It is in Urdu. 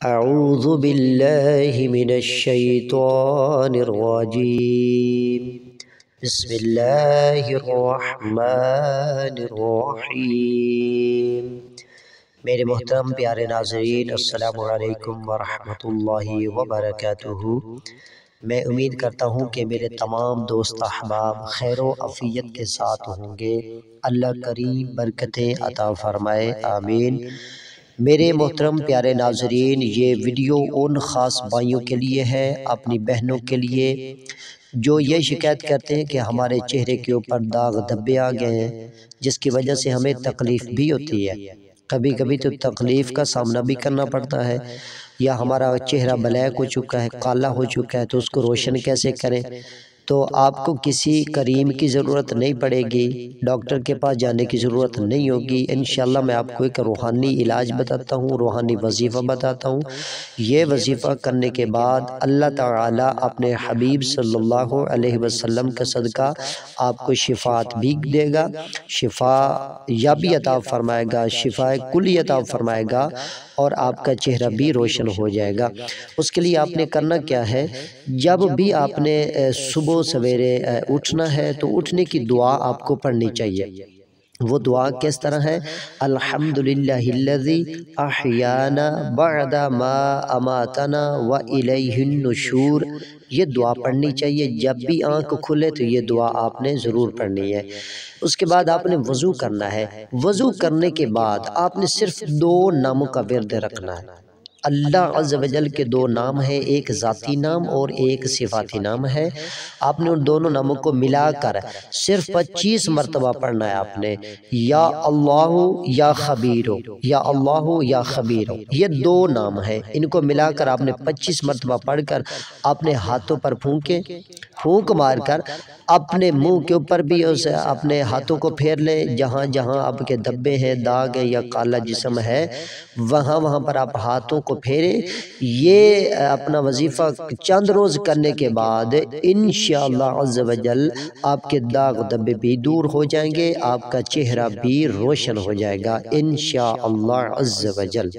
اعوذ باللہ من الشیطان الرجیم بسم اللہ الرحمن الرحیم۔ میرے محترم پیارے ناظرین، السلام علیکم ورحمۃ اللہ وبرکاتہ۔ میں امید کرتا ہوں کہ میرے تمام دوست احباب خیر و عافیت کے ساتھ ہوں گے۔ اللہ کریم برکتیں عطا فرمائے، آمین۔ میرے محترم پیارے ناظرین، یہ ویڈیو ان خاص بھائیوں کے لیے ہے، اپنی بہنوں کے لیے جو یہ شکایت کرتے ہیں کہ ہمارے چہرے کے اوپر داغ دھبے آ گئے ہیں، جس کی وجہ سے ہمیں تکلیف بھی ہوتی ہے۔ کبھی کبھی تو تکلیف کا سامنا بھی کرنا پڑتا ہے، یا ہمارا چہرہ بلیک ہو چکا ہے، کالا ہو چکا ہے، تو اس کو روشن کیسے کریں؟ تو آپ کو کسی کریم کی ضرورت نہیں پڑے گی، ڈاکٹر کے پاس جانے کی ضرورت نہیں ہوگی۔ انشاءاللہ میں آپ کو ایک روحانی علاج بتاتا ہوں، روحانی وظیفہ بتاتا ہوں۔ یہ وظیفہ کرنے کے بعد اللہ تعالیٰ اپنے حبیب صلی اللہ علیہ وسلم کا صدقہ آپ کو شفاعت بھی دے گا، شفا یابی عطا فرمائے گا، شفا کلی عطا فرمائے گا، اور آپ کا چہرہ بھی روشن ہو جائے گا۔ اس کے لیے آپ نے کرنا کیا ہے؟ جب بھی آپ نے صبح سویرے اٹھنا ہے تو اٹھنے کی دعا آپ کو پڑھنی چاہیے۔ وہ دعا کس طرح ہے؟ الحمدللہ الذی احیانا بعد ما اماتنا والیہ النشور۔ یہ دعا پڑھنی چاہیے، جب بھی آنکھ کھلے تو یہ دعا آپ نے ضرور پڑھنی ہے۔ اس کے بعد آپ نے وضو کرنا ہے۔ وضو کرنے کے بعد آپ نے صرف 2 ناموں کا ورد رکھنا ہے۔ اللہ عز و جل کے 2 نام ہیں، ایک ذاتی نام اور ایک صفاتی نام ہے۔ آپ نے ان دونوں ناموں کو ملا کر صرف 25 مرتبہ پڑھنا ہے۔ آپ نے یا اللہ یا خبیر، یا اللہ یا خبیر، یہ 2 نام ہیں، ان کو ملا کر آپ نے 25 مرتبہ پڑھ کر اپنے ہاتھوں پر پھونک مار کر اپنے منہ کے اوپر بھی اپنے ہاتھوں کو پھیر لیں، جہاں جہاں آپ کے دھبے ہیں، داغ ہیں یا کالا جسم ہے، وہاں پر آپ ہاتھوں کو پھیریں۔ یہ اپنا وظیفہ چند روز کرنے کے بعد انشاءاللہ عز و جل آپ کے داغ دھبے بھی دور ہو جائیں گے، آپ کا چہرہ بھی روشن ہو جائے گا انشاءاللہ عز و جل۔